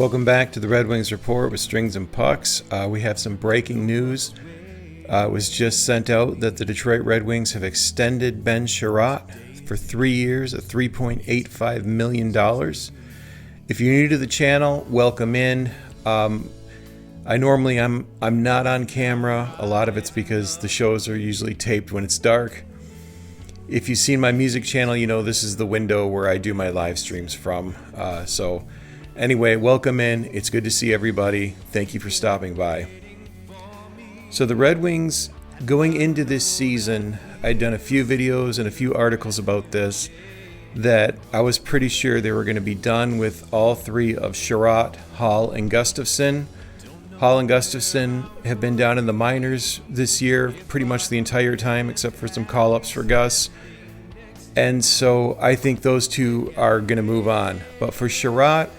Welcome back to the Red Wings Report with Strings and Pucks. We have some breaking news. It was just sent out that the Detroit Red Wings have extended Ben Chiarot for 3 years at $3.85 million. If you're new to the channel, welcome in. I'm not on camera. A lot of it's because the shows are usually taped when it's dark. If you've seen my music channel, you know this is the window where I do my live streams from. Anyway, welcome in. It's good to see everybody. Thank you for stopping by. So the Red Wings, going into this season, I'd done a few videos and a few articles about this, that I was pretty sure they were going to be done with all three of Chiarot, Hall, and Gustafsson. Hall and Gustafsson have been down in the minors this year pretty much the entire time, except for some call-ups for Gus. And so I think those two are going to move on. But for Chiarot,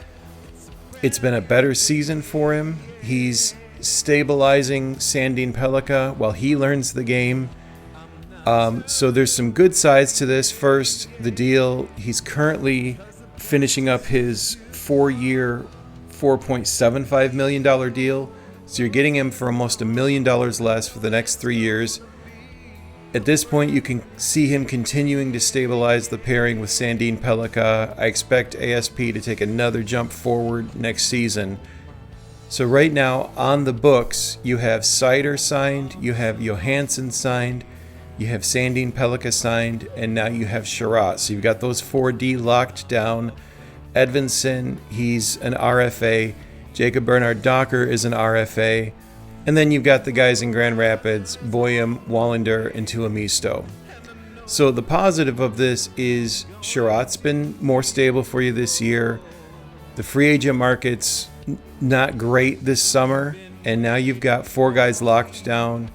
it's been a better season for him. He's stabilizing Sandin-Pellikka while he learns the game. So there's some good sides to this. First, the deal. He's currently finishing up his 4-year, $4.75 million deal. So you're getting him for almost $1 million less for the next 3 years. At this point, you can see him continuing to stabilize the pairing with Sandin-Pellikka. I expect ASP to take another jump forward next season. So right now, on the books, you have Seider signed, you have Johansson signed, you have Sandin-Pellikka signed, and now you have Chiarot. So you've got those 4D locked down. Edvinsson, he's an RFA. Jacob Bernard Docker is an RFA. And then you've got the guys in Grand Rapids, Boyum, Wallander, and Tuomisto. So the positive of this is Chiarot's been more stable for you this year. The free agent market's not great this summer, and now you've got 4 guys locked down.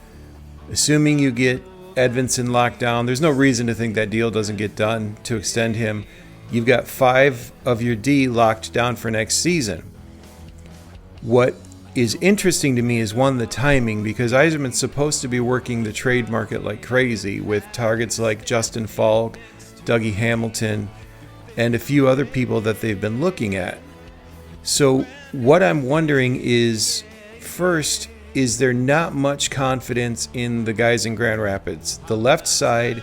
Assuming you get Edvinsson locked down, there's no reason to think that deal doesn't get done to extend him. You've got 5 of your D locked down for next season. What is interesting to me is, one, the timing, because Yzerman's supposed to be working the trade market like crazy with targets like Justin Falk, Dougie Hamilton, and a few other people that they've been looking at. So what I'm wondering is, first, is there not much confidence in the guys in Grand Rapids? The left side,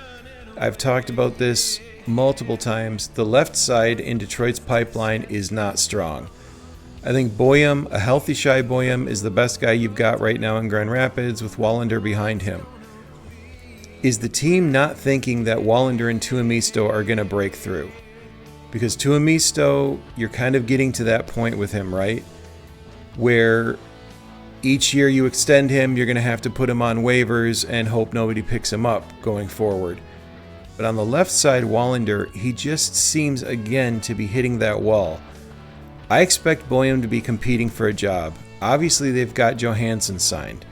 I've talked about this multiple times, the left side in Detroit's pipeline is not strong. I think Boyum, a healthy Shai Boyum, is the best guy you've got right now in Grand Rapids with Wallander behind him. Is the team not thinking that Wallander and Tuomisto are going to break through? Because Tuomisto, you're kind of getting to that point with him, right? Where each year you extend him, you're going to have to put him on waivers and hope nobody picks him up going forward. But on the left side, Wallander, he just seems again to be hitting that wall. I expect Boyum to be competing for a job. Obviously, they've got Johansson signed.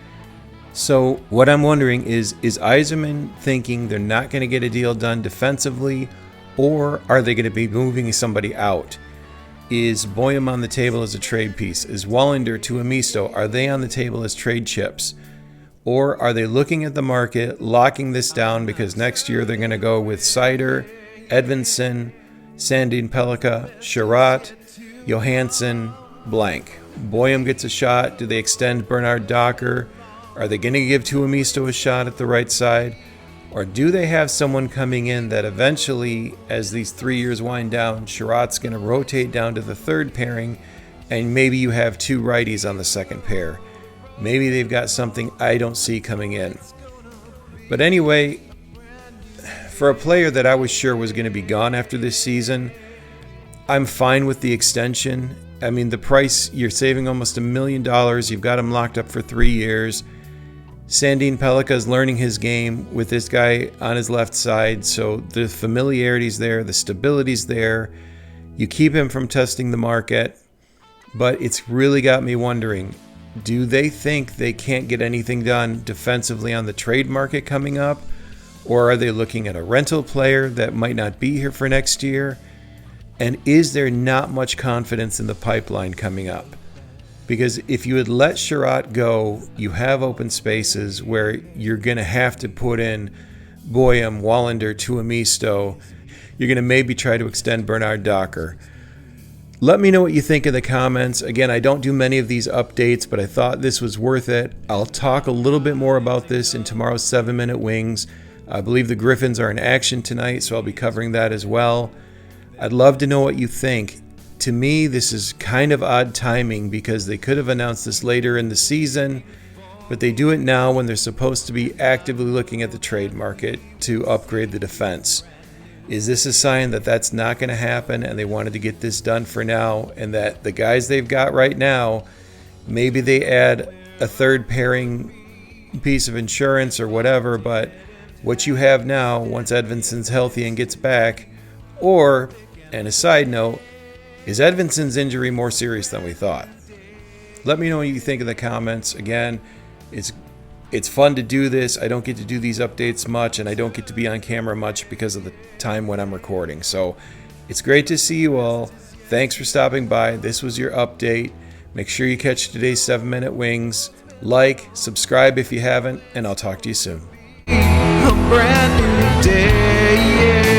So what I'm wondering is Yzerman thinking they're not going to get a deal done defensively, or are they going to be moving somebody out? Is Boyum on the table as a trade piece? Is Wallander, Tuomisto, are they on the table as trade chips? Or are they looking at the market, locking this down because next year they're going to go with Seider, Edvinsson, Sandin-Pellikka, Chiarot, Johansson, blank. Boyum gets a shot. Do they extend Bernard Docker? Are they going to give Tuomisto a shot at the right side? Or do they have someone coming in that eventually, as these 3 years wind down, Chiarot's going to rotate down to the third pairing, and maybe you have 2 righties on the second pair? Maybe they've got something I don't see coming in. But anyway, for a player that I was sure was going to be gone after this season, I'm fine with the extension. I mean, the price, you're saving almost $1 million. You've got him locked up for 3 years. Sandin-Pellikka is learning his game with this guy on his left side, so the familiarity's there, the stability's there. You keep him from testing the market, but it's really got me wondering, do they think they can't get anything done defensively on the trade market coming up? Or are they looking at a rental player that might not be here for next year? And is there not much confidence in the pipeline coming up? Because if you had let Chiarot go, you have open spaces where you're going to have to put in Boyum, Wallander, Tuomisto. You're going to maybe try to extend Bernard Docker. Let me know what you think in the comments. Again, I don't do many of these updates, but I thought this was worth it. I'll talk a little bit more about this in tomorrow's 7-Minute Wings. I believe the Griffins are in action tonight, so I'll be covering that as well. I'd love to know what you think. To me, this is kind of odd timing because they could have announced this later in the season, but they do it now when they're supposed to be actively looking at the trade market to upgrade the defense. Is this a sign that that's not going to happen and they wanted to get this done for now, and that the guys they've got right now, maybe they add a third pairing piece of insurance or whatever, but what you have now, once Edvinsson's healthy and gets back, or, and a side note, is Edvinsson's injury more serious than we thought? Let me know what you think in the comments. Again, it's fun to do this. I don't get to do these updates much, and I don't get to be on camera much because of the time when I'm recording. So it's great to see you all. Thanks for stopping by. This was your update. Make sure you catch today's 7-Minute Wings. Like, subscribe if you haven't, and I'll talk to you soon. A brand new day, yeah.